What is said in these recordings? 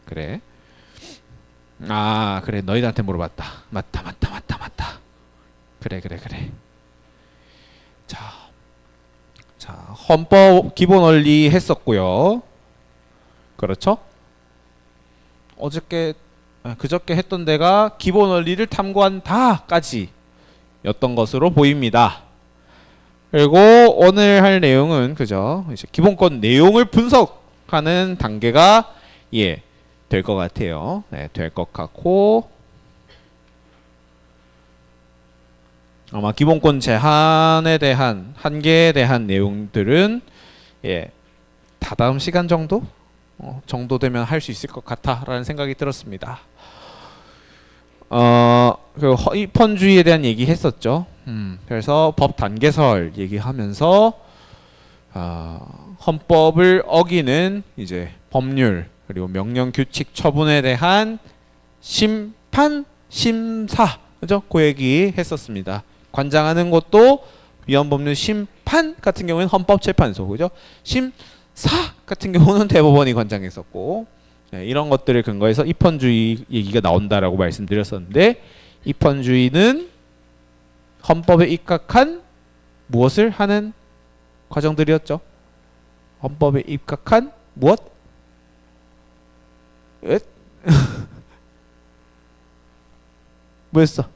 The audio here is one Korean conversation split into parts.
그래. 아, 그래. 너희들한테 물어봤다. 맞다. 그래. 자, 헌법 기본 원리 했었고요. 그렇죠? 그저께 했던 데가 기본 원리를 탐구한다까지 였던 것으로 보입니다. 그리고 오늘 할 내용은 그죠? 이제 기본권 내용을 분석하는 단계가 될 것 같아요. 네, 될 것 같고 아마 기본권 제한에 대한 한계에 대한 내용들은 다다음 시간 정도 되면 할 수 있을 것 같아라는 생각이 들었습니다. 그 허위펀주의에 대한 얘기 했었죠. 그래서 법 단계설 얘기하면서 헌법을 어기는 이제 법률 그리고 명령 규칙 처분에 대한 심판 심사 그죠? 그 얘기 했었습니다. 관장하는 것도 위헌법률 심판 같은 경우에는 헌법재판소 그죠? 심사 같은 경우는 대법원이 관장했었고 이런 것들을 근거해서 입헌주의 얘기가 나온다라고 말씀드렸었는데 입헌주의는 헌법에 입각한 무엇을 하는 과정들이었죠. 헌법에 입각한 무엇? 뭐였어?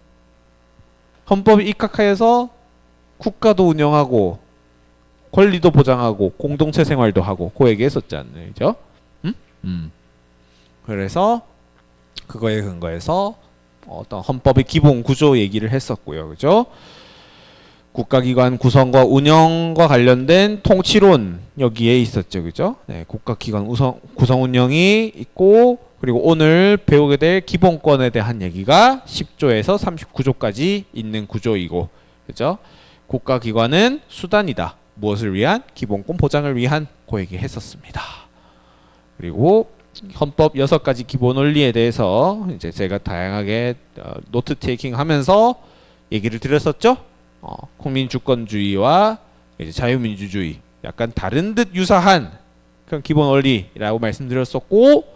헌법에 입각하여서 국가도 운영하고 권리도 보장하고 공동체 생활도 하고 그 얘기했었잖아요. 그죠? 그래서 그거에 근거해서 어떤 헌법의 기본 구조 얘기를 했었고요. 그죠? 국가기관 구성과 운영과 관련된 통치론 여기에 있었죠. 그죠? 네, 국가기관 구성 운영이 있고 그리고 오늘 배우게 될 기본권에 대한 얘기가 10조에서 39조까지 있는 구조이고 그죠? 국가기관은 수단이다. 무엇을 위한? 기본권 보장을 위한 그 얘기 했었습니다. 그리고 헌법 6가지 기본 원리에 대해서 이제 제가 다양하게 노트 테이킹 하면서 얘기를 드렸었죠. 국민주권주의와 이제 자유민주주의 약간 다른 듯 유사한 그런 기본 원리라고 말씀드렸었고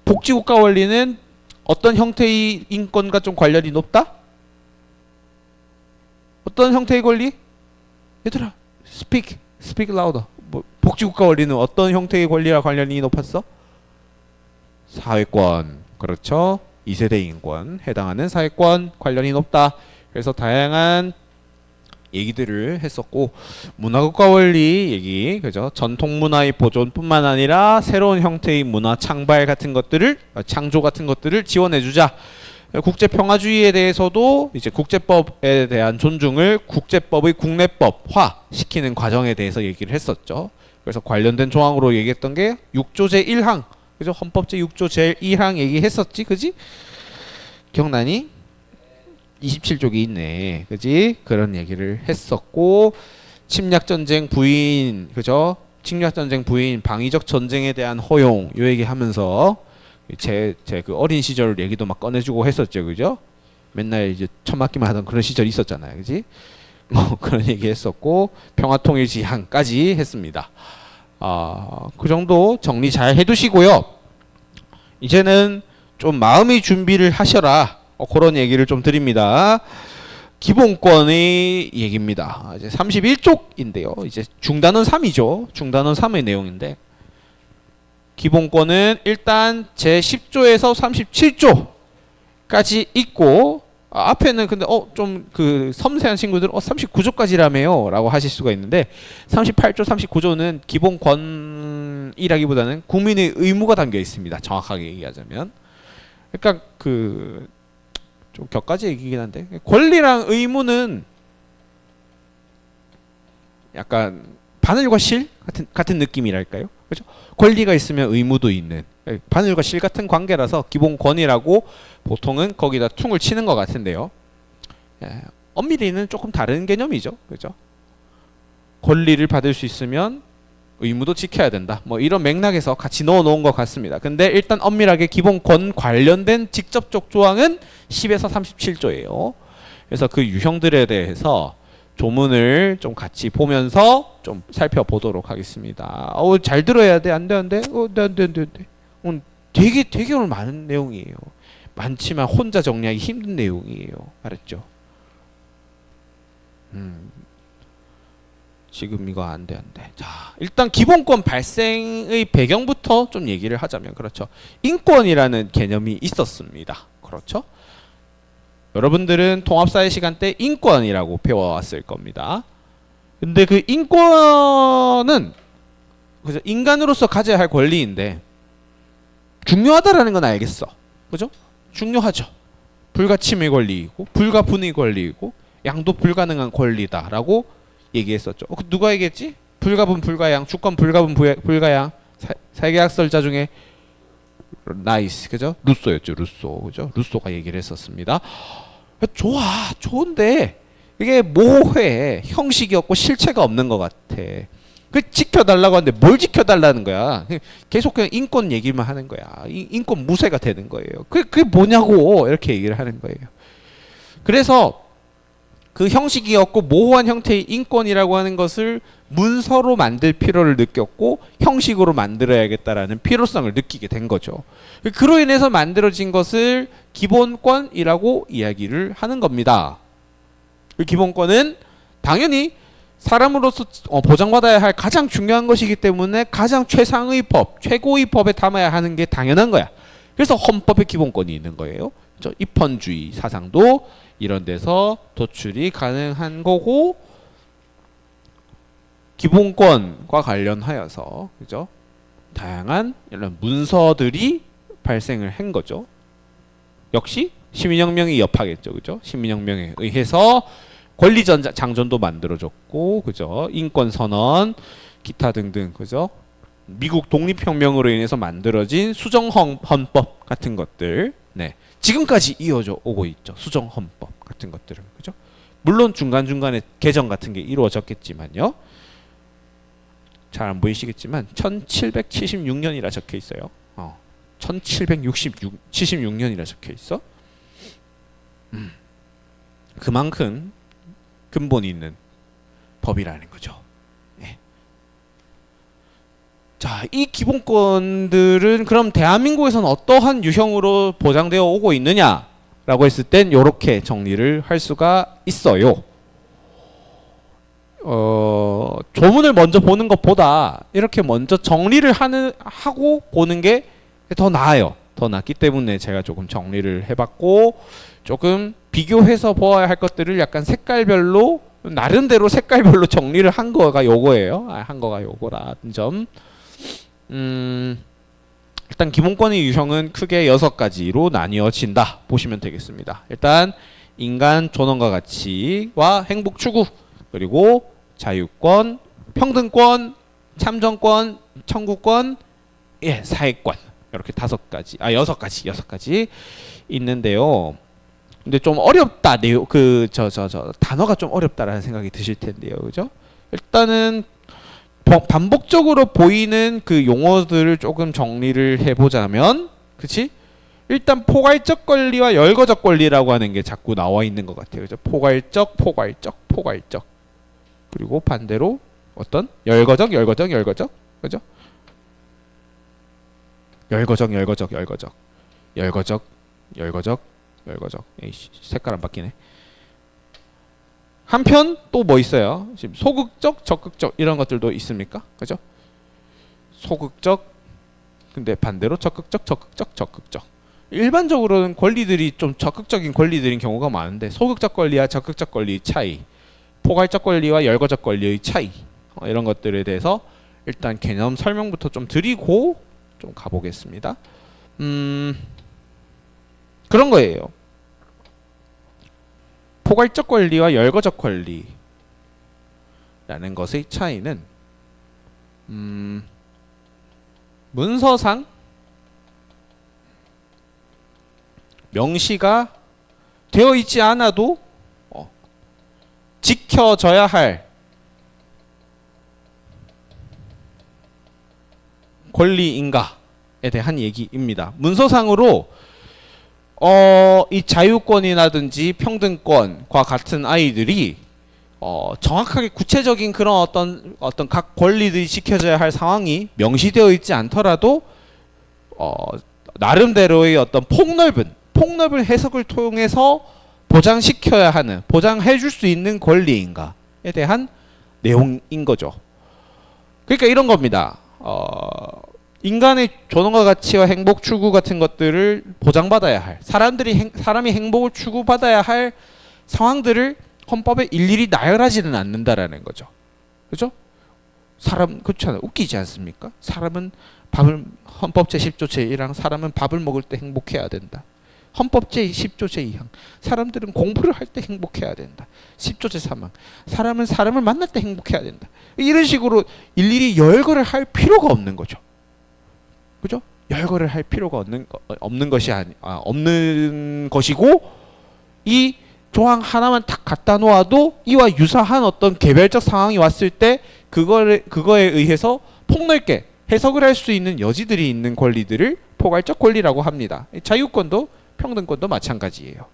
복지국가 원리는 어떤 형태의 인권과 좀 관련이 높다? 어떤 형태의 권리? 얘들아 speak louder. 복지국가 원리는 어떤 형태의 권리와 관련이 높았어? 사회권 그렇죠. 2세대 인권 해당하는 사회권 관련이 높다. 그래서 다양한 얘기들을 했었고 문화국가 원리 얘기 그죠. 전통 문화의 보존뿐만 아니라 새로운 형태의 문화 창발 같은 것들을 창조 같은 것들을 지원해주자. 국제평화주의에 대해서도 이제 국제법에 대한 존중을 국제법의 국내법화 시키는 과정에 대해서 얘기를 했었죠. 그래서 관련된 조항으로 얘기했던 게 6조 제1항 그죠? 헌법 제6조 제1항 얘기했었지 그지? 기억나니? 27쪽이 있네 그지? 그런 얘기를 했었고 침략전쟁 부인 그죠? 침략전쟁 부인 방위적 전쟁에 대한 허용 요 얘기하면서 제 그 어린 시절 얘기도 막 꺼내주고 했었죠 그죠? 맨날 이제 처맞기만 하던 그런 시절이 있었잖아요 그지? 그런 얘기 했었고 평화통일지향까지 했습니다. 그 정도 정리 잘 해두시고요. 이제는 좀 마음의 준비를 하셔라. 그런 얘기를 좀 드립니다. 기본권의 얘기입니다. 이제 31쪽인데요. 이제 중단원 3이죠. 중단원 3의 내용인데 기본권은 일단 제10조에서 37조까지 있고 앞에는 근데 좀 그 섬세한 친구들은 39조까지라며요 라고 하실 수가 있는데 38조 39조는 기본권이라기보다는 국민의 의무가 담겨 있습니다. 정확하게 얘기하자면 그러니까 그 좀 격가지 얘기긴 한데 권리랑 의무는 약간 바늘과 실 같은 느낌이랄까요? 그렇죠? 권리가 있으면 의무도 있는 바늘과 실 같은 관계라서 기본권이라고 보통은 거기다 퉁을 치는 것 같은데요. 엄밀히는 조금 다른 개념이죠. 그렇죠? 권리를 받을 수 있으면 의무도 지켜야 된다. 뭐 이런 맥락에서 같이 넣어 놓은 것 같습니다. 근데 일단 엄밀하게 기본권 관련된 직접적 조항은 10에서 37조예요. 그래서 그 유형들에 대해서 조문을 좀 같이 보면서 좀 살펴보도록 하겠습니다. 잘 들어야 돼. 안 돼. 안 돼. 안 돼. 되게 오늘 많은 내용이에요. 많지만 혼자 정리하기 힘든 내용이에요. 알았죠? 지금 이거 안 돼. 자, 일단 기본권 발생의 배경부터 좀 얘기를 하자면, 그렇죠. 인권이라는 개념이 있었습니다. 그렇죠. 여러분들은 통합사회 시간 때 인권이라고 배워왔을 겁니다. 근데 그 인권은 그죠? 인간으로서 가져야 할 권리인데 중요하다라는 건 알겠어. 그죠? 중요하죠. 불가침의 권리이고 불가분의 권리이고 양도 불가능한 권리다라고 얘기했었죠. 누가 얘기했지? 불가분 불가양, 주권 불가분 불가양. 사회계약설자 중에 나이스, 그죠? 루소였죠. 루소, 그죠? 루소가 얘기를 했었습니다. 좋아, 좋은데 이게 모호해. 형식이 없고 실체가 없는 것 같아. 그 지켜달라고 하는데 뭘 지켜달라는 거야? 계속 그냥 인권 얘기만 하는 거야. 인권 무쇠가 되는 거예요. 그게 뭐냐고 이렇게 얘기를 하는 거예요. 그래서 그 형식이 없고 모호한 형태의 인권이라고 하는 것을 문서로 만들 필요를 느꼈고 형식으로 만들어야겠다라는 필요성을 느끼게 된 거죠. 그로 인해서 만들어진 것을 기본권이라고 이야기를 하는 겁니다. 그 기본권은 당연히 사람으로서 보장받아야 할 가장 중요한 것이기 때문에 가장 최상의 법, 최고의 법에 담아야 하는 게 당연한 거야. 그래서 헌법에 기본권이 있는 거예요. 입헌주의 사상도 이런 데서 도출이 가능한 거고, 기본권과 관련하여서 그죠? 다양한 이런 문서들이 발생을 한 거죠. 역시 시민혁명이 여파겠죠, 그죠? 시민혁명에 의해서 권리장전도 만들어졌고, 그죠? 인권선언, 기타 등등, 그죠? 미국 독립혁명으로 인해서 만들어진 수정헌법 같은 것들, 네, 지금까지 이어져 오고 있죠. 수정헌법 같은 것들은, 그죠? 물론 중간중간에 개정 같은 게 이루어졌겠지만요. 잘 안 보이시겠지만 1776년이라 적혀 있어요. 1776년이라 적혀 있어. 그만큼 근본이 있는 법이라는 거죠. 네. 자, 이 기본권들은 그럼 대한민국에서는 어떠한 유형으로 보장되어 오고 있느냐라고 했을 땐 이렇게 정리를 할 수가 있어요. 조문을 먼저 보는 것보다 이렇게 먼저 정리를 하고 보는 게 더 나아요. 더 낫기 때문에 제가 조금 정리를 해봤고, 조금 비교해서 보아야 할 것들을 약간 색깔별로, 나름대로 색깔별로 정리를 한 거가 요거예요. 한 거가 요거라는 점. 일단 기본권의 유형은 크게 6가지로 나뉘어진다 보시면 되겠습니다. 일단 인간 존엄과 가치와 행복 추구, 그리고 자유권, 평등권, 참정권, 청구권, 사회권, 이렇게 6가지 있는데요. 근데 좀 어렵다. 단어가 좀 어렵다라는 생각이 드실 텐데요. 그죠? 일단은 반복적으로 보이는 그 용어들을 조금 정리를 해보자면, 그치? 일단 포괄적 권리와 열거적 권리라고 하는 게 자꾸 나와 있는 것 같아요. 그죠? 포괄적. 그리고 반대로 어떤? 열거적. 그죠? 열거적. 에이씨, 색깔 안 바뀌네. 한편 또 뭐 있어요? 지금 소극적, 적극적 이런 것들도 있습니까? 그죠? 소극적, 근데 반대로 적극적. 일반적으로는 권리들이 좀 적극적인 권리들인 경우가 많은데, 소극적 권리와 적극적 권리의 차이, 포괄적 권리와 열거적 권리의 차이, 이런 것들에 대해서 일단 개념 설명부터 좀 드리고 좀 가보겠습니다. 그런 거예요. 포괄적 권리와 열거적 권리라는 것의 차이는 문서상 명시가 되어 있지 않아도 지켜져야 할 권리인가에 대한 얘기입니다. 문서상으로 이 자유권이라든지 평등권과 같은 아이들이 정확하게 구체적인 그런 어떤 각 권리들이 지켜져야 할 상황이 명시되어 있지 않더라도 나름대로의 어떤 폭넓은 해석을 통해서 보장시켜야 하는, 보장해 줄 수 있는 권리인가에 대한 내용인 거죠. 그러니까 이런 겁니다. 인간의 존엄과 가치와 행복 추구 같은 것들을 보장받아야 할, 사람이 행복을 추구받아야 할 상황들을 헌법에 일일이 나열하지는 않는다라는 거죠. 그죠? 그렇잖아요. 웃기지 않습니까? 헌법 제10조 제1항 사람은 밥을 먹을 때 행복해야 된다. 헌법 제10조 제2항 사람들은 공부를 할 때 행복해야 된다. 10조 제3항 사람은 사람을 만날 때 행복해야 된다. 이런 식으로 일일이 열거를 할 필요가 없는 거죠. 그죠? 열거를 할 필요가 없는 것이고, 이 조항 하나만 딱 갖다 놓아도 이와 유사한 어떤 개별적 상황이 왔을 때 그거에 의해서 폭넓게 해석을 할 수 있는 여지들이 있는 권리들을 포괄적 권리라고 합니다. 자유권도 평등권도 마찬가지예요.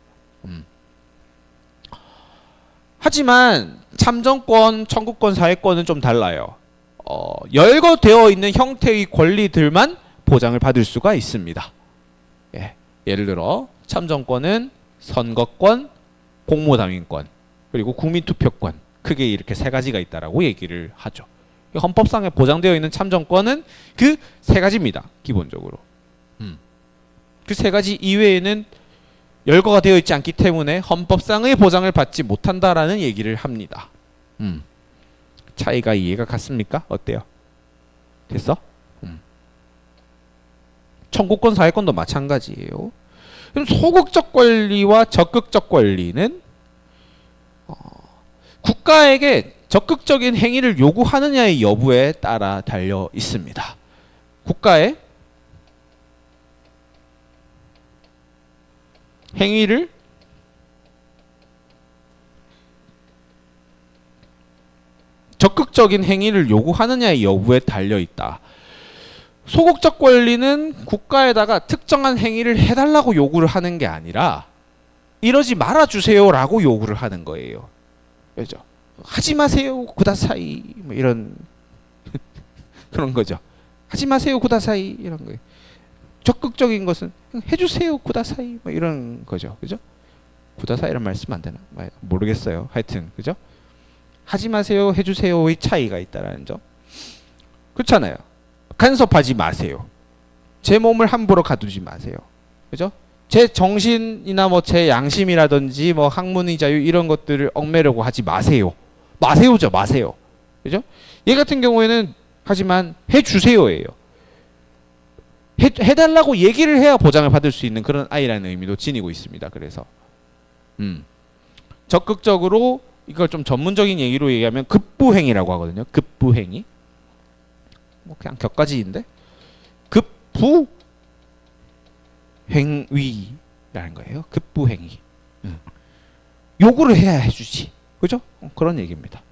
하지만 참정권, 청구권, 사회권은 좀 달라요. 열거되어 있는 형태의 권리들만 보장을 받을 수가 있습니다. 예를 들어 참정권은 선거권, 공무담임권, 그리고 국민투표권, 크게 이렇게 세 가지가 있다라고 얘기를 하죠. 헌법상에 보장되어 있는 참정권은 그 세 가지입니다. 기본적으로. 그 세 가지 이외에는 열거가 되어 있지 않기 때문에 헌법상의 보장을 받지 못한다라는 얘기를 합니다. 차이가 이해가 갔습니까? 어때요? 됐어? 청구권, 사회권도 마찬가지예요. 그럼 소극적 권리와 적극적 권리는 국가에게 적극적인 행위를 요구하느냐의 여부에 따라 달려 있습니다. 국가의 행위를 적극적인 행위를 요구하느냐의 여부에 달려 있다. 소극적 권리는 국가에다가 특정한 행위를 해달라고 요구를 하는 게 아니라 이러지 말아주세요라고 요구를 하는 거예요. 그죠? 하지 마세요 구다사이 뭐 이런 그런 거죠. 하지 마세요 구다사이 이런 거예요. 적극적인 것은 해주세요 구다사이 뭐 이런 거죠. 그죠? 구다사이란 말씀 안 되나? 모르겠어요. 하여튼 그죠? 하지 마세요 해주세요의 차이가 있다라는 점. 그렇잖아요. 간섭하지 마세요. 제 몸을 함부로 가두지 마세요. 그죠? 제 정신이나 뭐 제 양심이라든지 뭐 학문의 자유 이런 것들을 얽매려고 하지 마세요. 마세요죠, 마세요. 그죠? 얘 같은 경우에는 하지만 해주세요예요. 해달라고 얘기를 해야 보장을 받을 수 있는 그런 아이라는 의미도 지니고 있습니다. 그래서 적극적으로 이걸 좀 전문적인 얘기로 얘기하면 급부행위라고 하거든요. 급부행위. 뭐 그냥 격가지인데 급부행위라는 거예요. 급부행위. 요구를 해야 해주지. 그죠? 그런 얘기입니다.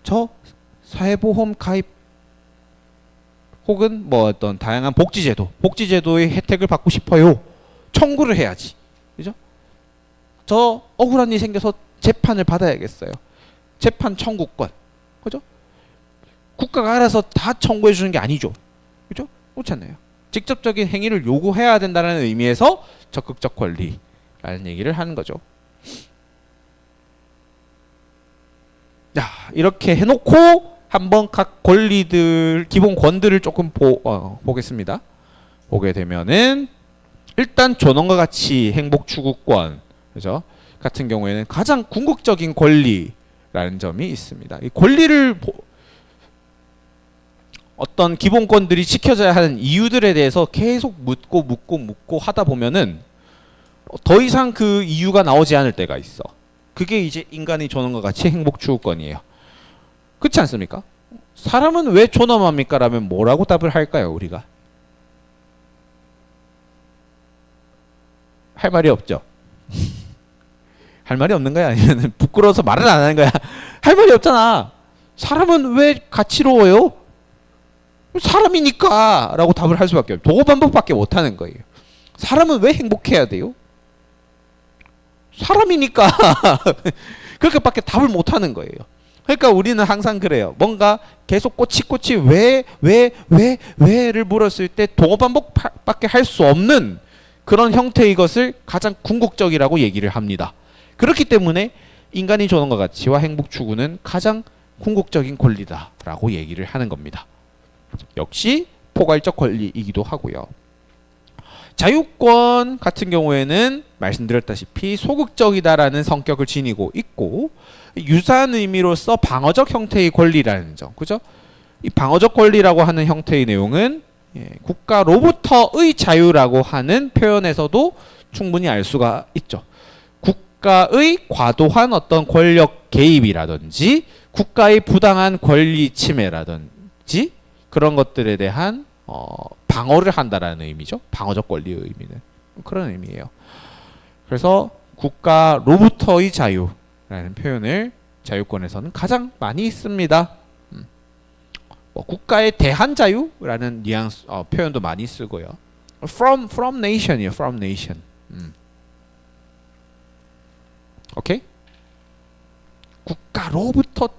저 사회보험 가입 혹은 뭐 어떤 다양한 복지제도의 혜택을 받고 싶어요. 청구를 해야지. 그죠? 저 억울한 일이 생겨서 재판을 받아야겠어요. 재판 청구권. 그죠? 국가가 알아서 다 청구해 주는 게 아니죠. 그죠? 그렇잖아요. 직접적인 행위를 요구해야 된다는 의미에서 적극적 권리라는 얘기를 하는 거죠. 자, 이렇게 해놓고 한번 각 기본 권들을 조금 보겠습니다. 보게 되면은 일단 존엄과 가치, 행복 추구권, 그죠? 같은 경우에는 가장 궁극적인 권리라는 점이 있습니다. 이 권리를 어떤 기본권들이 지켜져야 하는 이유들에 대해서 계속 묻고 하다 보면은 더 이상 그 이유가 나오지 않을 때가 있어. 그게 이제 인간의 존엄과 가치, 행복 추구권이에요. 그렇지 않습니까? 사람은 왜 존엄합니까? 라면 뭐라고 답을 할까요, 우리가? 할 말이 없죠. 할 말이 없는 거야? 아니면 부끄러워서 말을 안 하는 거야? 할 말이 없잖아. 사람은 왜 가치로워요? 사람이니까 라고 답을 할 수밖에 없어요. 도구 반복밖에 못하는 거예요. 사람은 왜 행복해야 돼요? 사람이니까 그렇게밖에 답을 못하는 거예요. 그러니까 우리는 항상 그래요. 뭔가 계속 꼬치꼬치 왜를 물었을 때 동어 반복밖에 할 수 없는 그런 형태의 것을 가장 궁극적이라고 얘기를 합니다. 그렇기 때문에 인간이 조는과 가치와 행복 추구는 가장 궁극적인 권리다라고 얘기를 하는 겁니다. 역시 포괄적 권리이기도 하고요. 자유권 같은 경우에는 말씀드렸다시피 소극적이다라는 성격을 지니고 있고 유사한 의미로서 방어적 형태의 권리라는 점, 그죠? 이 방어적 권리라고 하는 형태의 내용은 국가로부터의 자유라고 하는 표현에서도 충분히 알 수가 있죠. 국가의 과도한 어떤 권력 개입이라든지 국가의 부당한 권리 침해라든지 그런 것들에 대한 방어를 한다라는 의미죠. 방어적 권리의 의미는 그런 의미예요. 그래서 국가로부터의 자유라는 표현을 자유권에서는 가장 많이 씁니다. 국가에 대한 자유라는 뉘앙스 표현도 많이 쓰고요. From nation이요. From nation. 오케이? 국가로부터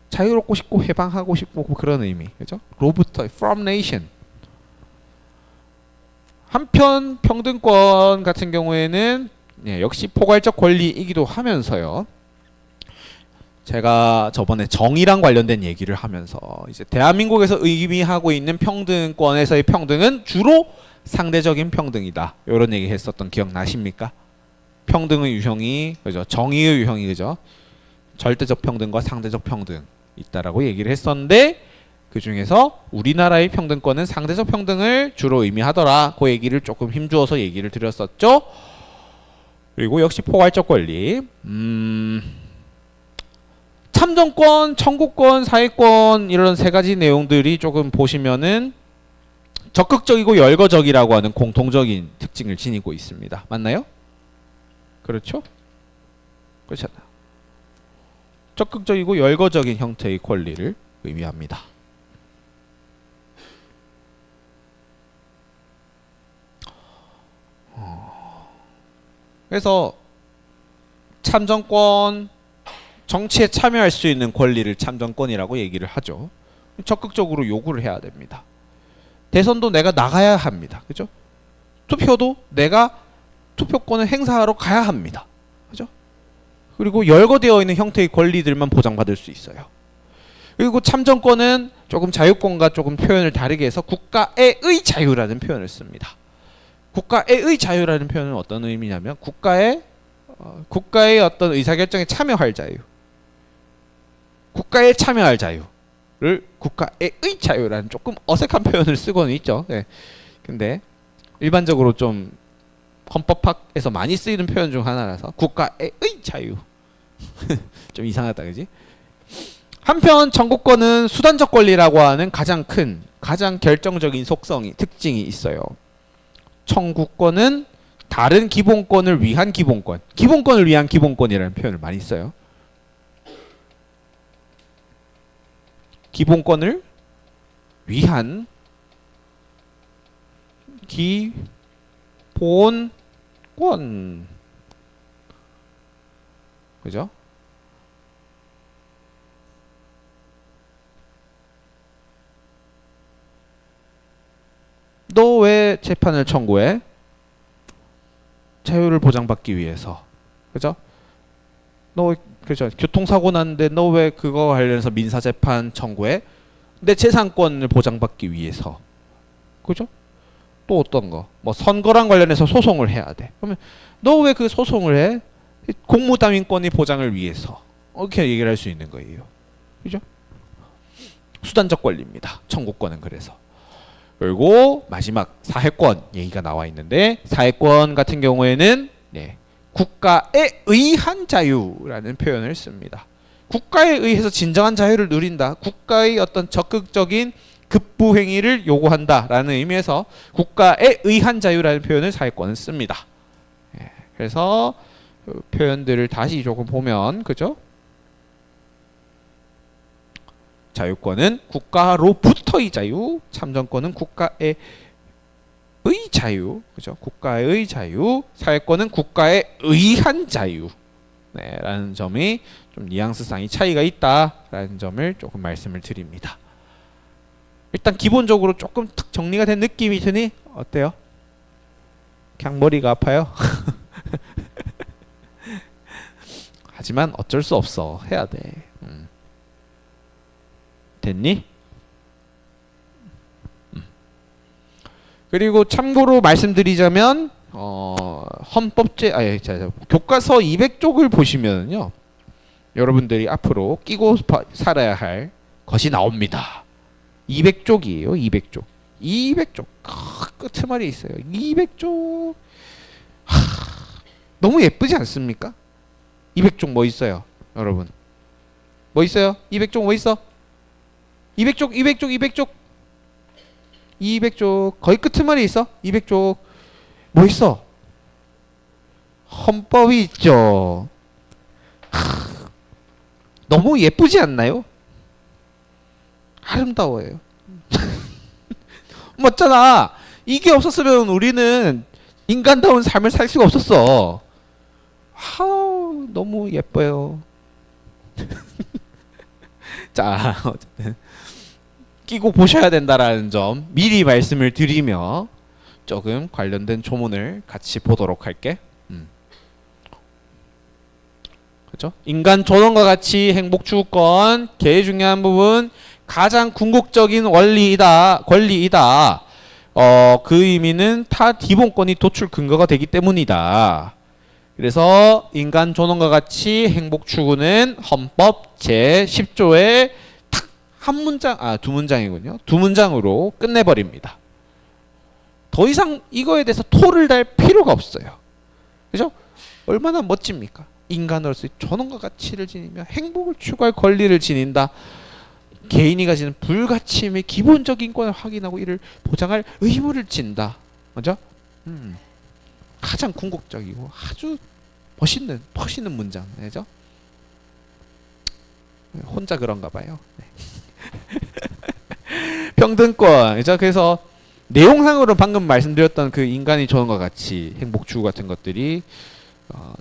자유롭고 싶고 해방하고 싶고 그런 의미, 그죠? 로부터 from nation. 한편 평등권 같은 경우에는 역시 포괄적 권리이기도 하면서요. 제가 저번에 정의랑 관련된 얘기를 하면서 이제 대한민국에서 의미하고 있는 평등권에서의 평등은 주로 상대적인 평등이다. 이런 얘기 했었던 기억 나십니까? 평등의 유형이 그죠? 정의의 유형이 그죠? 절대적 평등과 상대적 평등 있다라고 얘기를 했었는데 그 중에서 우리나라의 평등권은 상대적 평등을 주로 의미하더라. 그 얘기를 조금 힘주어서 얘기를 드렸었죠. 그리고 역시 포괄적 권리. 참정권, 청구권, 사회권 이런 세 가지 내용들이 조금 보시면은 적극적이고 열거적이라고 하는 공통적인 특징을 지니고 있습니다. 맞나요? 그렇죠? 그렇잖아요. 적극적이고 열거적인 형태의 권리를 의미합니다. 그래서 참정권, 정치에 참여할 수 있는 권리를 참정권이라고 얘기를 하죠. 적극적으로 요구를 해야 됩니다. 대선도 내가 나가야 합니다. 그죠? 투표도 내가 투표권을 행사하러 가야 합니다. 그죠? 그리고 열거되어 있는 형태의 권리들만 보장받을 수 있어요. 그리고 참정권은 조금 자유권과 조금 표현을 다르게 해서 국가의 자유라는 표현을 씁니다. 국가의 자유라는 표현은 어떤 의미냐면 국가의 어떤 의사결정에 참여할 자유, 국가에 참여할 자유를 국가의 자유라는 조금 어색한 표현을 쓰고는 있죠. 네. 근데 일반적으로 좀 헌법학에서 많이 쓰이는 표현 중 하나라서 국가의 자유 좀 이상하다, 그지? 한편 청구권은 수단적 권리라고 하는 가장 큰, 가장 결정적인 특징이 있어요. 청구권은 다른 기본권을 위한 기본권, 기본권을 위한 기본권이라는 표현을 많이 써요. 기본권을 위한 기본권, 그죠? 너 왜 재판을 청구해? 자유를 보장받기 위해서. 그죠? 너 그죠? 교통사고 났는데 너 왜 그거 관련해서 민사재판 청구해? 내 재산권을 보장받기 위해서. 그죠? 또 어떤 거? 뭐 선거랑 관련해서 소송을 해야 돼. 그러면 너 왜 그 소송을 해? 공무담임권의 보장을 위해서. 이렇게 얘기를 할 수 있는 거예요. 그죠? 수단적 권리입니다. 청구권은 그래서. 그리고 마지막 사회권 얘기가 나와 있는데 사회권 같은 경우에는 국가에 의한 자유라는 표현을 씁니다. 국가에 의해서 진정한 자유를 누린다. 국가의 어떤 적극적인 급부 행위를 요구한다라는 의미에서 국가에 의한 자유라는 표현을 사회권은 씁니다. 그래서 그 표현들을 다시 조금 보면 그죠? 자유권은 국가로부터의 자유, 참정권은 국가의 자유, 그죠? 국가의 자유, 사회권은 국가에 의한 자유, 네, 라는 점이 좀 뉘앙스상의 차이가 있다라는 점을 조금 말씀을 드립니다. 일단 기본적으로 조금 탁 정리가 된 느낌이 드니 어때요? 그냥 머리가 아파요? 하지만 어쩔 수 없어. 해야 돼. 됐니? 그리고 참고로 말씀드리자면 교과서 200쪽을 보시면요, 여러분들이 앞으로 끼고 살아야 할 것이 나옵니다. 200쪽이에요. 200쪽. 200쪽. 끄트머리에 있어요. 200쪽. 너무 예쁘지 않습니까? 200쪽 뭐 있어요? 여러분. 뭐 있어요? 200쪽 뭐 있어? 200쪽, 200쪽, 200쪽. 200쪽. 거의 끄트머리에 있어. 200쪽. 뭐 있어? 헌법이 있죠. 너무 예쁘지 않나요? 아름다워요. 맞잖아. 이게 없었으면 우리는 인간다운 삶을 살 수가 없었어. 너무 예뻐요. 자, 어쨌든 끼고 보셔야 된다라는 점 미리 말씀을 드리며 조금 관련된 조문을 같이 보도록 할게. 그렇죠? 인간 존엄과 같이 행복 추구권 제일 중요한 부분, 가장 궁극적인 권리이다. 그 의미는 타 기본권이 도출 근거가 되기 때문이다. 그래서 인간 존엄과 같이 행복 추구는 헌법 제10조의 탁 한 문장, 두 문장이군요. 두 문장으로 끝내버립니다. 더 이상 이거에 대해서 토를 달 필요가 없어요. 그죠? 얼마나 멋집니까? 인간으로서의 존엄과 가치를 지니며 행복을 추구할 권리를 지닌다. 개인이 가지는 불가침의 기본적인 인권을 확인하고 이를 보장할 의무를 진다. 맞죠? 가장 궁극적이고 아주 멋있는 문장. 그죠? 혼자 그런가 봐요. 네. 평등권. 그죠? 그래서 내용상으로 방금 말씀드렸던 그 인간의 존엄과 가치, 행복 추구 같은 것들이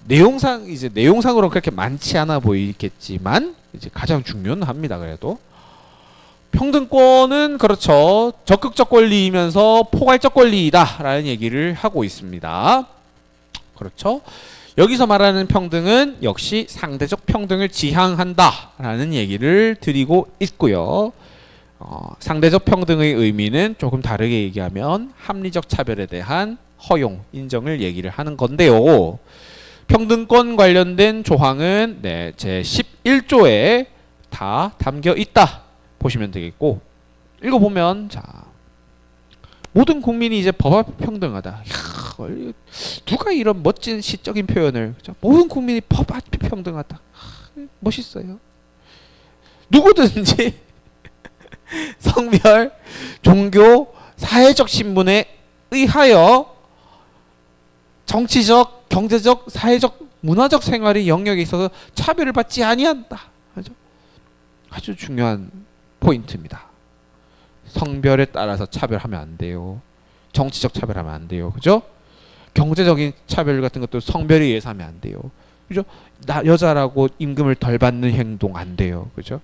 내용상으로는 그렇게 많지 않아 보이겠지만 이제 가장 중요합니다. 그래도 평등권은 그렇죠. 적극적 권리이면서 포괄적 권리이다라는 얘기를 하고 있습니다. 그렇죠. 여기서 말하는 평등은 역시 상대적 평등을 지향한다라는 얘기를 드리고 있고요. 상대적 평등의 의미는 조금 다르게 얘기하면 합리적 차별에 대한 허용, 인정을 얘기를 하는 건데요. 평등권 관련된 조항은 제11조에 다 담겨 있다 보시면 되겠고, 읽어보면 모든 국민이 이제 법 앞에 평등하다. 누가 이런 멋진 시적인 표현을, 그죠? 모든 국민이 법 앞에 평등하다. 멋있어요. 누구든지 성별, 종교, 사회적 신분에 의하여 정치적, 경제적, 사회적, 문화적 생활의 영역에 있어서 차별을 받지 아니한다. 아주 중요한 포인트입니다. 성별에 따라서 차별하면 안 돼요. 정치적 차별하면 안 돼요. 그죠? 경제적인 차별 같은 것도 성별에 의해서 하면 안 돼요. 그죠? 여자라고 임금을 덜 받는 행동 안 돼요. 그죠?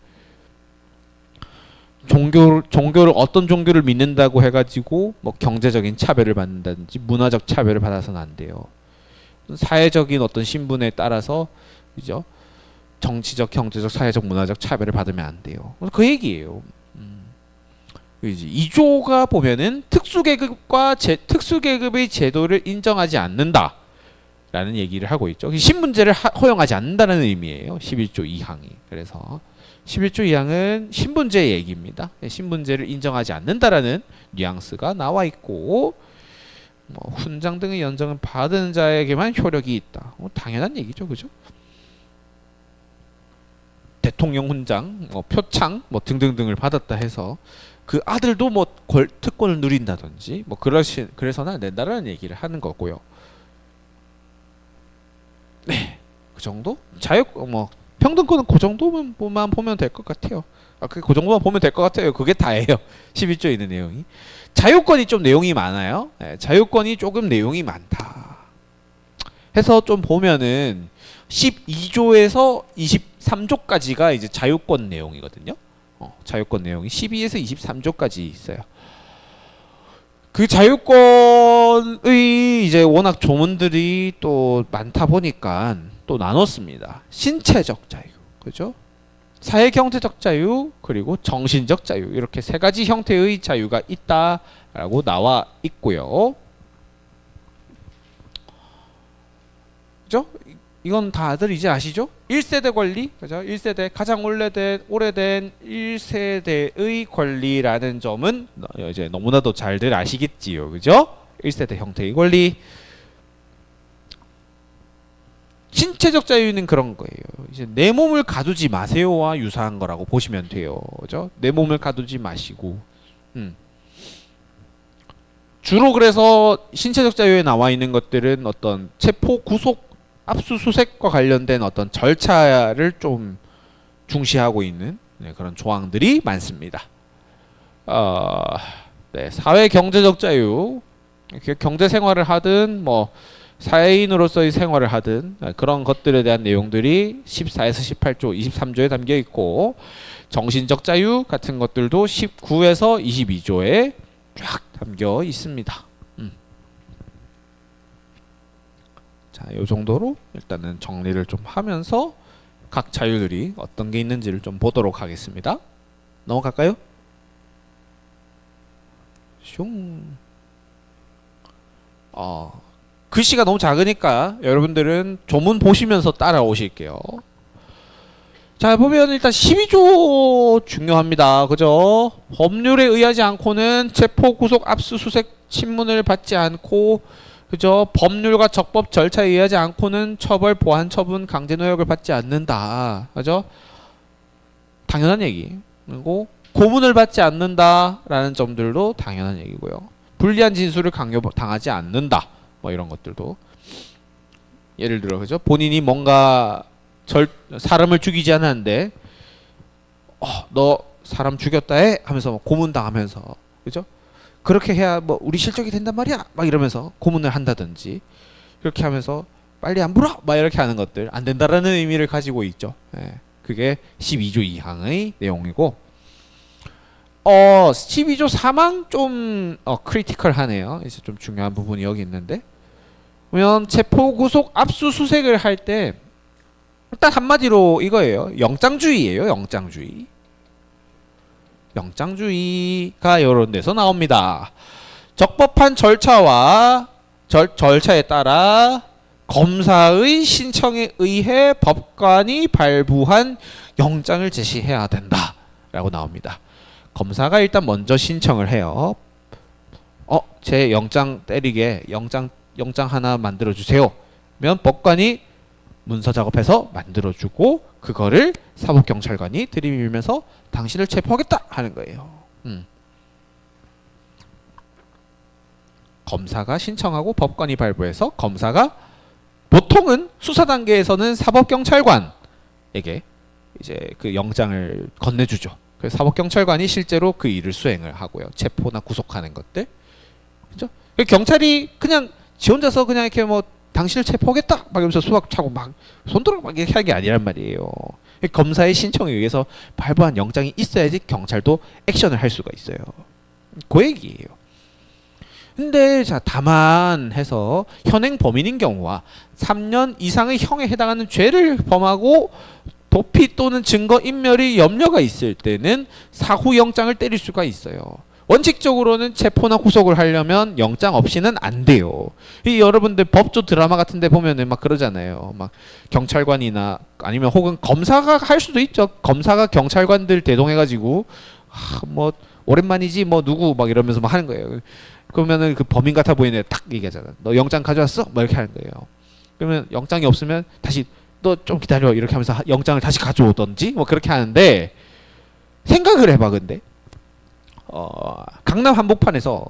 종교를 어떤 종교를 믿는다고 해가지고 뭐 경제적인 차별을 받는다든지 문화적 차별을 받아서는 안 돼요. 사회적인 어떤 신분에 따라서 그죠? 정치적, 경제적, 사회적, 문화적 차별을 받으면 안 돼요. 그 얘기예요. 2조가 보면은 특수계급의 제도를 인정하지 않는다 라는 얘기를 하고 있죠. 신분제를 허용하지 않는다는 의미예요. 11조 2항이. 그래서 11조 2항은 신분제 얘기입니다. 신분제를 인정하지 않는다라는 뉘앙스가 나와 있고, 훈장 등의 연정은 받은 자에게만 효력이 있다. 당연한 얘기죠. 그죠? 대통령 훈장, 표창, 등등등을 받았다 해서 그 아들도 특권을 누린다든지 그래서는 안 된다라는 얘기를 하는 거고요. 네, 그 정도? 평등권은 그 정도만 보면 될 것 같아요. 그 정도만 보면 될 것 같아요. 그게 다예요. 11조에 있는 내용이. 자유권이 좀 내용이 많아요. 네, 자유권이 조금 내용이 많다. 해서 좀 보면은 12조에서 23조까지가 이제 자유권 내용이거든요. 자유권 내용이 12에서 23조까지 있어요. 그 자유권의 이제 워낙 조문들이 또 많다 보니까 또 나눴습니다. 신체적 자유, 그죠? 사회 경제적 자유, 그리고 정신적 자유, 이렇게 세 가지 형태의 자유가 있다라고 나와 있고요. 그죠? 이건 다들 이제 아시죠? 1세대 권리, 그죠? 1세대 가장 오래된 1세대의 권리라는 점은 이제 너무나도 잘들 아시겠지요, 그죠? 1세대 형태의 권리. 신체적 자유는 그런 거예요. 이제 내 몸을 가두지 마세요와 유사한 거라고 보시면 돼요, 그죠? 내 몸을 가두지 마시고. 주로 그래서 신체적 자유에 나와 있는 것들은 어떤 체포, 구속, 압수수색과 관련된 어떤 절차를 좀 중시하고 있는 그런 조항들이 많습니다. 네, 사회 경제적 자유, 경제 생활을 하든 뭐 사회인으로서의 생활을 하든 그런 것들에 대한 내용들이 14에서 18조, 23조에 담겨 있고, 정신적 자유 같은 것들도 19에서 22조에 쫙 담겨 있습니다. 자, 이 정도로 일단은 정리를 좀 하면서 각 자유들이 어떤 게 있는지를 좀 보도록 하겠습니다. 넘어갈까요? 슝. 글씨가 너무 작으니까 여러분들은 조문 보시면서 따라오실게요. 자, 보면 일단 12조 중요합니다. 그죠? 법률에 의하지 않고는 체포, 구속, 압수수색, 신문을 받지 않고, 그죠? 법률과 적법 절차에 의하지 않고는 처벌, 보안, 처분, 강제노역을 받지 않는다. 그죠? 당연한 얘기. 그리고 고문을 받지 않는다라는 점들도 당연한 얘기고요. 불리한 진술을 강요당하지 않는다. 뭐 이런 것들도. 예를 들어, 그죠? 본인이 뭔가 사람을 죽이지 않았는데, 너 사람 죽였다 해? 하면서 고문당하면서, 그죠? 그렇게 해야 뭐 우리 실적이 된단 말이야 막 이러면서 고문을 한다든지, 이렇게 하면서 빨리 안 불어 막 이렇게 하는 것들 안 된다라는 의미를 가지고 있죠. 그게 12조 2항의 내용이고, 12조 3항 좀 크리티컬하네요. 이제 좀 중요한 부분이 여기 있는데, 보면 체포, 구속, 압수수색을 할 때 일단 한마디로 이거예요. 영장주의예요. 영장주의. 영장주의가 이런 데서 나옵니다. 적법한 절차와 절차에 따라 검사의 신청에 의해 법관이 발부한 영장을 제시해야 된다 라고 나옵니다. 검사가 일단 먼저 신청을 해요. 제 영장 때리게 영장 하나 만들어 주세요. 면 법관이 문서 작업해서 만들어주고, 그거를 사법경찰관이 들이밀면서 당신을 체포하겠다 하는 거예요. 검사가 신청하고 법관이 발부해서, 검사가 보통은 수사 단계에서는 사법경찰관에게 이제 그 영장을 건네주죠. 그래서 사법경찰관이 실제로 그 일을 수행을 하고요. 체포나 구속하는 것들. 그죠? 경찰이 그냥 지 혼자서 그냥 이렇게 뭐 당신을 체포하겠다 막 이러면서 수박 차고 막 손들어 막 이렇게 하는 게 아니란 말이에요. 검사의 신청에 의해서 발부한 영장이 있어야지 경찰도 액션을 할 수가 있어요. 그 얘기예요. 근데 자, 다만 해서 현행 범인인 경우와 3년 이상의 형에 해당하는 죄를 범하고 도피 또는 증거 인멸의 염려가 있을 때는 사후 영장을 때릴 수가 있어요. 원칙적으로는 체포나 구속을 하려면 영장 없이는 안 돼요. 이 여러분들 법조 드라마 같은 데 보면은 막 그러잖아요. 막 경찰관이나 아니면 혹은 검사가 할 수도 있죠. 검사가 경찰관들 대동해가지고 뭐 오랜만이지 뭐 누구 막 이러면서 막 하는 거예요. 그러면은 그 범인 같아 보이는 애 탁 얘기하잖아. 너 영장 가져왔어? 막 이렇게 하는 거예요. 그러면 영장이 없으면 다시 너 좀 기다려 이렇게 하면서 영장을 다시 가져오던지 뭐 그렇게 하는데, 생각을 해봐. 근데 강남 한복판에서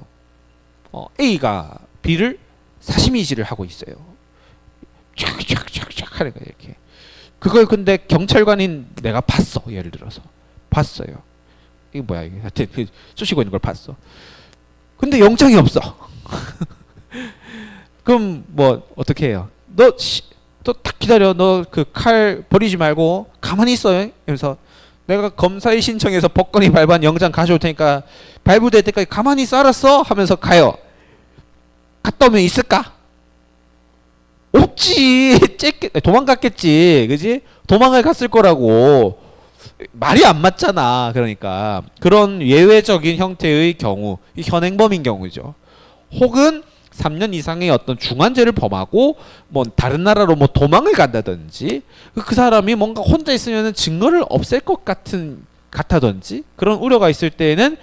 A가 B를 사시미질을 하고 있어요. 쫙쫙쫙쫙 하는 거예요. 이렇게. 그걸 근데 경찰관인 내가 봤어. 예를 들어서 봤어요. 이게 뭐야 이게. 하여튼 쑤시고 있는 걸 봤어. 근데 영장이 없어. 그럼 뭐 어떻게 해요? 너 딱 기다려. 너 그 칼 버리지 말고 가만히 있어. 그래서 내가 검사에 신청해서 법관이 발부한 영장 가져올 테니까 발부될 때까지 가만히 있어. 알았어? 하면서 가요. 갔다 오면 있을까? 없지. 도망갔겠지. 그지? 도망을 갔을 거라고. 말이 안 맞잖아. 그러니까 그런 예외적인 형태의 경우, 이 현행범인 경우죠. 혹은 3년 이상의 어떤 중환죄를 범하고 뭐 다른 나라로 뭐 도망을 간다든지 그 사람이 뭔가 혼자 있으면 증거를 없앨 것 같다든지 그런 우려가 있을 때에는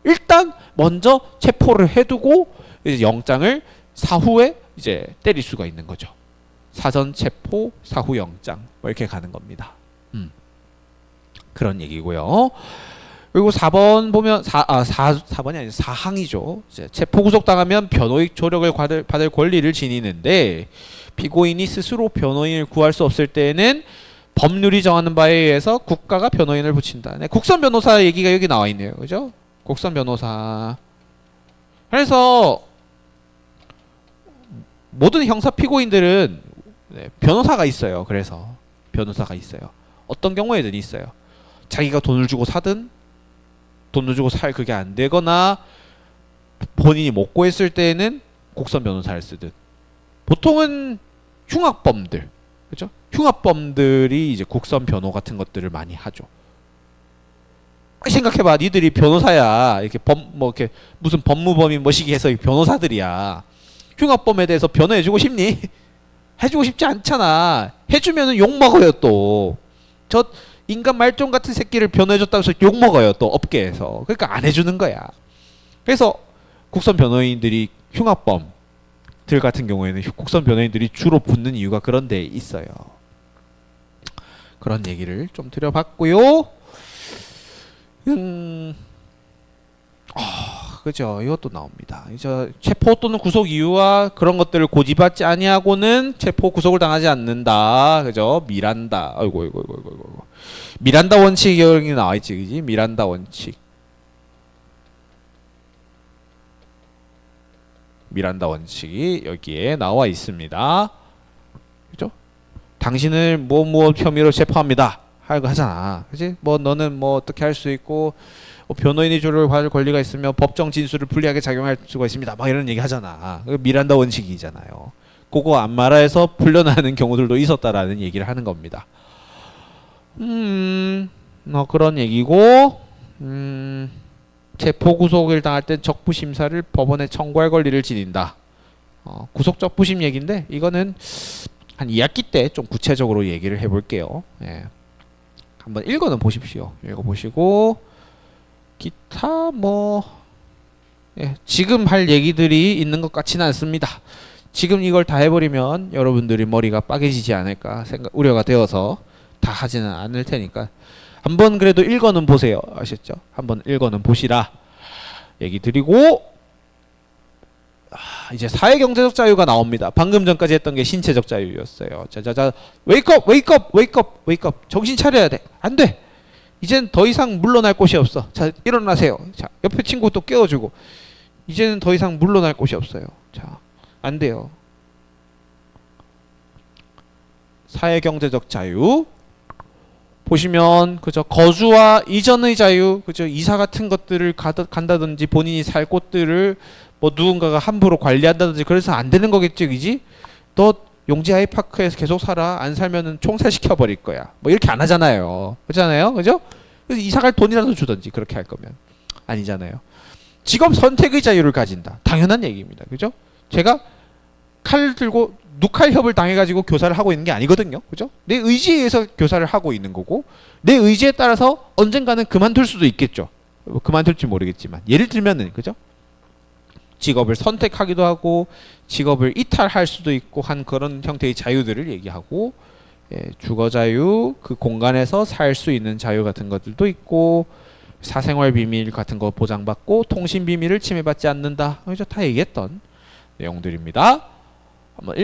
일단 먼저 체포를 해두고 이제 영장을 사후에 이제 때릴 수가 있는 거죠. 사전 체포, 사후 영장 뭐 이렇게 가는 겁니다. 그런 얘기고요. 그리고 4번 보면 4번이 아니라 4항이죠. 이제 체포 구속당하면 변호의 조력을 받을 권리를 지니는데 피고인이 스스로 변호인을 구할 수 없을 때에는 법률이 정하는 바에 의해서 국가가 변호인을 붙인다. 네, 국선 변호사 얘기가 여기 나와 있네요. 그죠? 국선 변호사. 그래서 모든 형사 피고인들은 변호사가 있어요. 그래서 변호사가 있어요. 어떤 경우에든 있어요. 자기가 돈을 주고 사든 돈을 주고 살 그게 안 되거나 본인이 못 구했을 때에는 국선 변호사를 쓰든 보통은 흉악범들 그죠? 흉악범들이 이제 국선 변호 같은 것들을 많이 하죠. 생각해봐, 니들이 변호사야. 이렇게 뭐 이렇게 무슨 법무법인 뭐시기 해서 변호사들이야. 흉악범에 대해서 변호해주고 싶니? 해주고 싶지 않잖아. 해주면은 욕 먹어요 또. 저 인간 말종 같은 새끼를 변호해줬다면서 욕 먹어요 또 업계에서. 그러니까 안 해주는 거야. 그래서 국선 변호인들이 흉악범들 같은 경우에는 국선 변호인들이 주로 붙는 이유가 그런 데 있어요. 그런 얘기를 좀 드려봤고요. 그죠. 이것도 나옵니다. 이제 체포 또는 구속 이유와 그런 것들을 고지받지 아니하고는 체포 구속을 당하지 않는다. 그죠. 미란다. 아이고. 미란다 원칙 여기 나와 있지, 그지? 미란다 원칙. 미란다 원칙이 여기에 나와 있습니다. 그죠? 당신을 무엇 혐의로 체포합니다. 하고 하잖아. 그지? 뭐 너는 뭐 어떻게 할 수 있고 변호인이 조력을 받을 권리가 있으며 법정 진술을 불리하게 작용할 수가 있습니다. 막 이런 얘기 하잖아. 미란다 원칙이잖아요. 그거 안 말아서 풀려나는 경우들도 있었다라는 얘기를 하는 겁니다. 그런 얘기고, 체포 구속을 당할 땐 적부 심사를 법원에 청구할 권리를 지닌다. 구속 적부심 얘기인데 이거는 한 2학기 때 좀 구체적으로 얘기를 해볼게요. 예. 한번 읽어는 보십시오. 읽어보시고 기타 지금 할 얘기들이 있는 것 같지는 않습니다. 지금 이걸 다 해버리면 여러분들이 머리가 빠개지지 않을까 우려가 되어서 다 하지는 않을 테니까 한번 그래도 읽어는 보세요. 아셨죠? 한번 읽어는 보시라 얘기 드리고, 이제 사회경제적 자유가 나옵니다. 방금 전까지 했던 게 신체적 자유였어요. 자자자, 웨이크업. 정신 차려야 돼. 안 돼. 이젠 더 이상 물러날 곳이 없어. 자, 일어나세요. 자, 옆에 친구 또 깨워주고. 이제는 더 이상 물러날 곳이 없어요. 자, 안 돼요. 사회경제적 자유 보시면 그죠, 거주와 이전의 자유, 그죠, 이사 같은 것들을 간다든지 본인이 살 곳들을 뭐 누군가가 함부로 관리한다든지 그래서 안 되는 거겠지, 그지? 너 용지 아이파크에서 계속 살아. 안 살면은 총살시켜 버릴 거야. 뭐 이렇게 안 하잖아요. 그렇잖아요, 그죠? 그래서 이사 갈 돈이라도 주든지 그렇게 할 거면. 아니잖아요. 직업 선택의 자유를 가진다. 당연한 얘기입니다, 그죠? 제가 칼 들고 누칼협을 당해가지고 교사를 하고 있는 게 아니거든요. 그죠? 내 의지에 의해서 교사를 하고 있는 거고 내 의지에 따라서 언젠가는 그만둘 수도 있겠죠. 그만둘지 모르겠지만 예를 들면은 그죠? 직업을 선택하기도 하고 직업을 이탈할 수도 있고 한 그런 형태의 자유들을 얘기하고, 주거 자유, 그 공간에서 살 수 있는 자유 같은 것들도 있고 사생활 비밀 같은 거 보장받고 통신 비밀을 침해받지 않는다. 그죠? 다 얘기했던 내용들입니다.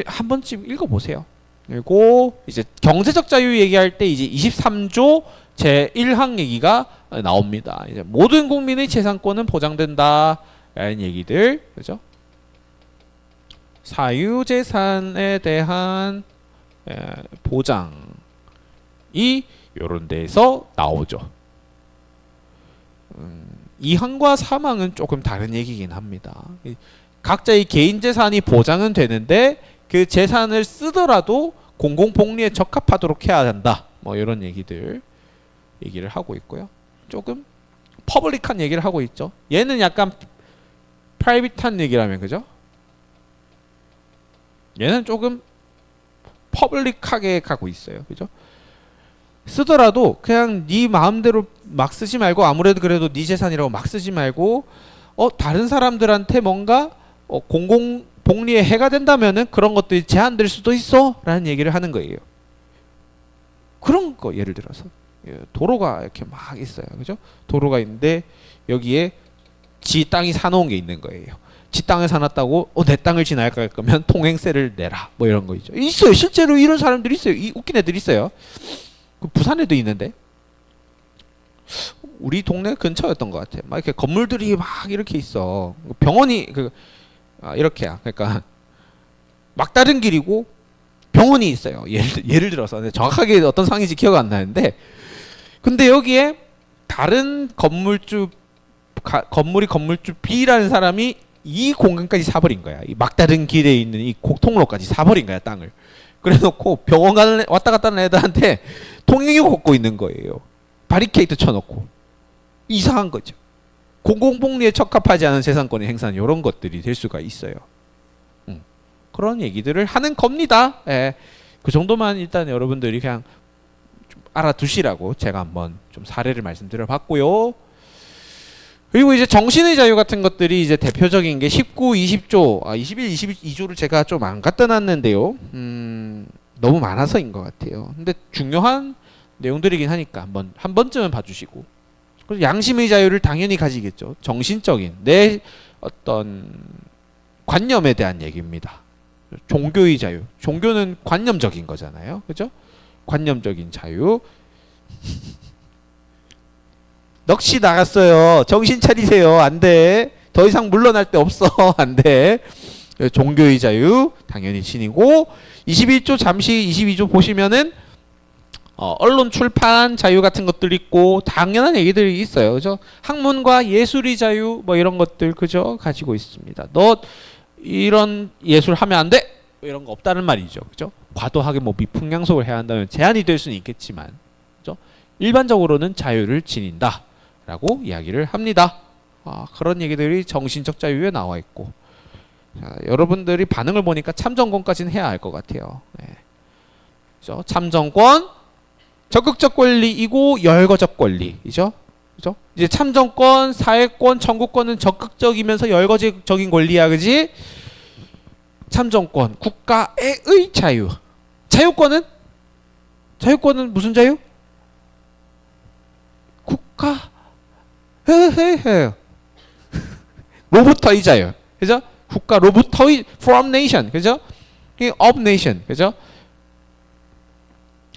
한 번쯤 읽어보세요. 그리고 이제 경제적 자유 얘기할 때 이제 23조 제1항 얘기가 나옵니다. 이제 모든 국민의 재산권은 보장된다 라는 얘기들, 그죠? 사유재산에 대한 보장이 요런 데에서 나오죠. 이항과 사망은 조금 다른 얘기긴 합니다. 각자의 개인 재산이 보장은 되는데 그 재산을 쓰더라도 공공복리에 적합하도록 해야 한다. 뭐 이런 얘기를 하고 있고요. 조금 퍼블릭한 얘기를 하고 있죠. 얘는 약간 프라이빗한 얘기라면 그죠? 얘는 조금 퍼블릭하게 가고 있어요. 그죠? 쓰더라도 그냥 네 마음대로 막 쓰지 말고 아무래도 그래도 네 재산이라고 막 쓰지 말고 다른 사람들한테 뭔가 공공 복리에 해가 된다면은 그런 것들이 제한될 수도 있어 라는 얘기를 하는 거예요. 그런 거 예를 들어서 도로가 이렇게 막 있어요. 그죠? 도로가 있는데 여기에 지 땅이 사놓은 게 있는 거예요. 지 땅을 사놨다고 내 땅을 지나갈 거면 통행세를 내라 뭐 이런 거 있죠. 있어요. 실제로 이런 사람들이 있어요. 웃긴 애들이 있어요. 그 부산에도 있는데 우리 동네 근처였던 것 같아요. 막 이렇게 건물들이 막 이렇게 있어. 병원이 이렇게야. 그러니까 막다른 길이고 병원이 있어요. 예를 들어서 정확하게 어떤 상황인지 기억 안 나는데 근데 여기에 다른 건물주 B라는 사람이 이 공간까지 사버린 거야. 이 막다른 길에 있는 이 통로까지 사버린 거야, 땅을. 그래놓고 병원 가는 왔다 갔다 하는 애들한테 통행료 걷고 있는 거예요. 바리케이트 쳐놓고. 이상한 거죠. 공공복리에 적합하지 않은 재산권의 행사는 이런 것들이 될 수가 있어요. 그런 얘기들을 하는 겁니다. 예. 그 정도만 일단 여러분들이 그냥 좀 알아두시라고 제가 한번 좀 사례를 말씀드려봤고요. 그리고 이제 정신의 자유 같은 것들이 이제 대표적인 게 19, 20조, 21, 22조를 제가 좀 안 갖다 놨는데요. 너무 많아서인 것 같아요. 근데 중요한 내용들이긴 하니까 한 번쯤은 봐주시고. 그래서 양심의 자유를 당연히 가지겠죠. 정신적인 내 어떤 관념에 대한 얘기입니다. 종교의 자유. 종교는 관념적인 거잖아요. 그죠? 관념적인 자유. 넋이 나갔어요. 정신 차리세요. 안 돼. 더 이상 물러날 데 없어. 안 돼. 종교의 자유 당연히 지니고 21조 잠시 22조 보시면은 언론 출판 자유 같은 것들 있고 당연한 얘기들이 있어요. 그죠? 학문과 예술의 자유 뭐 이런 것들 그죠? 가지고 있습니다. 너 이런 예술 하면 안 돼. 뭐 이런 거 없다는 말이죠. 그죠? 과도하게 뭐 미풍양속을 해야 한다면 제한이 될 수는 있겠지만 그죠? 일반적으로는 자유를 지닌다. 라고 이야기를 합니다. 그런 얘기들이 정신적 자유에 나와 있고 자, 여러분들이 반응을 보니까 참정권까지는 해야 할 것 같아요. 네. 그죠? 참정권 적극적 권리이고 열거적 권리이죠. 그죠? 이제 참정권, 사회권, 청구권은 적극적이면서 열거적인 권리야, 그지? 참정권, 국가의 자유. 자유권은 무슨 자유? 국가 로부터의 자유, 그죠? 국가로부터의 from nation, 그죠? of nation, 그죠?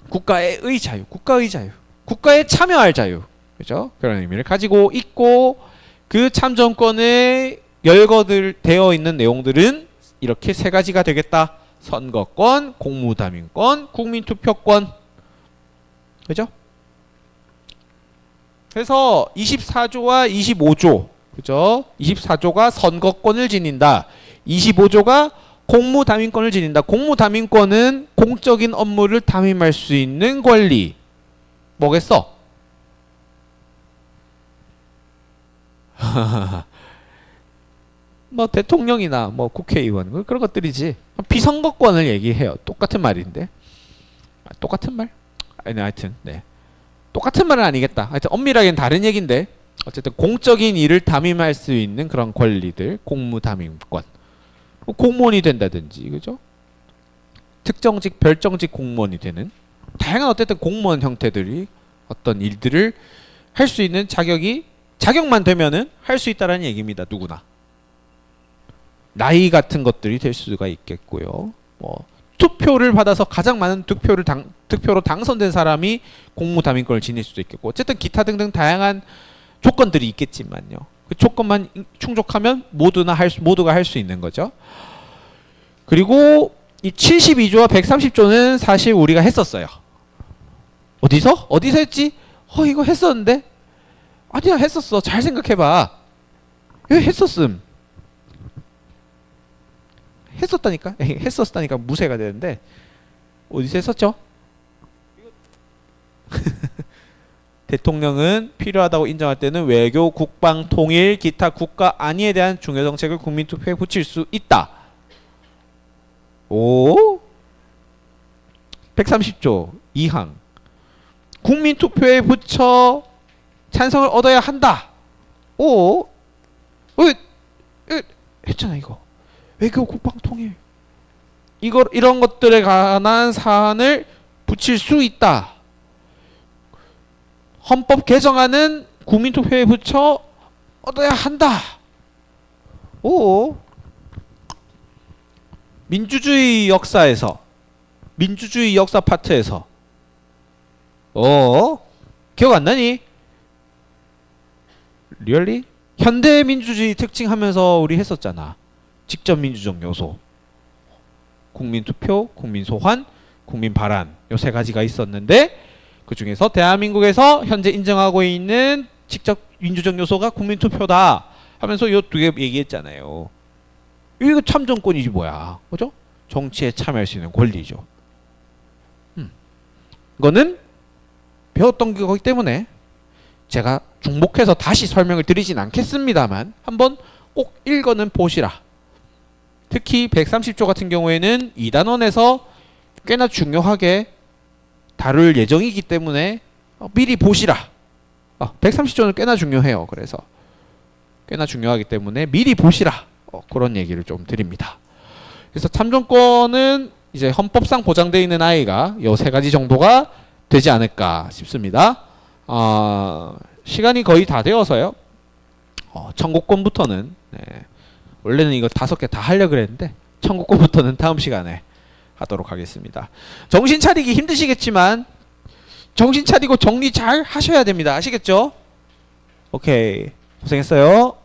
국가의 자유, 국가의 자유, 국가에 참여할 자유, 그죠? 그런 의미를 가지고 있고 그 참정권에 열거되어 있는 내용들은 이렇게 세 가지가 되겠다. 선거권, 공무담임권, 국민투표권, 그죠? 그래서 24조와 25조, 그죠? 24조가 선거권을 지닌다. 25조가 공무담임권을 지닌다. 공무담임권은 공적인 업무를 담임할 수 있는 권리. 뭐겠어? 뭐 대통령이나 뭐 국회의원 그런 것들이지. 비선거권을 얘기해요. 똑같은 말인데. 똑같은 말? 아니 하여튼 네. 똑같은 말은 아니겠다. 하여튼 엄밀하게는 다른 얘기인데 어쨌든 공적인 일을 담임할 수 있는 그런 권리들, 공무담임권. 공무원이 된다든지, 그죠? 특정직, 별정직 공무원이 되는 다양한 어쨌든 공무원 형태들이 어떤 일들을 할 수 있는 자격만 되면은 할 수 있다라는 얘기입니다. 누구나. 나이 같은 것들이 될 수가 있겠고요. 뭐 투표를 받아서 가장 많은 득표로 당선된 사람이 공무담임권을 지닐 수도 있겠고 어쨌든 기타 등등 다양한 조건들이 있겠지만요. 그 조건만 충족하면 모두가 할 수 있는 거죠. 그리고 이 72조와 130조는 사실 우리가 했었어요. 어디서? 어디서 했지? 이거 했었는데? 아니야, 했었어. 잘 생각해봐. 이거 했었음. 했었다니까? 했었다니까 무쇠가 되는데 어디서 했었죠? 대통령은 필요하다고 인정할 때는 외교, 국방, 통일, 기타 국가 안위에 대한 중요 정책을 국민투표에 붙일 수 있다. 오? 130조 2항 국민투표에 붙여 찬성을 얻어야 한다. 오? 했잖아 이거. 외교, 국방, 통일 이런 것들에 관한 사안을 붙일 수 있다. 헌법 개정안은 국민투표에 붙여 얻어야 한다. 오. 민주주의 역사에서 민주주의 역사 파트에서 기억 안 나니? 리얼리? 현대 민주주의 특징하면서 우리 했었잖아. 직접 민주적 요소, 국민투표, 국민소환, 국민발안 요 세 가지가 있었는데 그 중에서 대한민국에서 현재 인정하고 있는 직접 민주적 요소가 국민투표다 하면서 요 두 개 얘기했잖아요. 이거 참정권이지 뭐야, 그죠? 정치에 참여할 수 있는 권리죠. 이거는 배웠던 거기 때문에 제가 중복해서 다시 설명을 드리진 않겠습니다만 한번 꼭 읽어는 보시라. 특히 130조 같은 경우에는 2단원에서 꽤나 중요하게 다룰 예정이기 때문에 미리 보시라. 130조는 꽤나 중요해요. 그래서 꽤나 중요하기 때문에 미리 보시라. 그런 얘기를 좀 드립니다. 그래서 참정권은 이제 헌법상 보장되어 있는 나이가 요 세 가지 정도가 되지 않을까 싶습니다. 시간이 거의 다 되어서요. 청구권부터는 원래는 이거 5개 다 하려고 그랬는데 청구권부터는 다음 시간에 하도록 하겠습니다. 정신 차리기 힘드시겠지만 정신 차리고 정리 잘 하셔야 됩니다. 아시겠죠? 오케이. 고생했어요.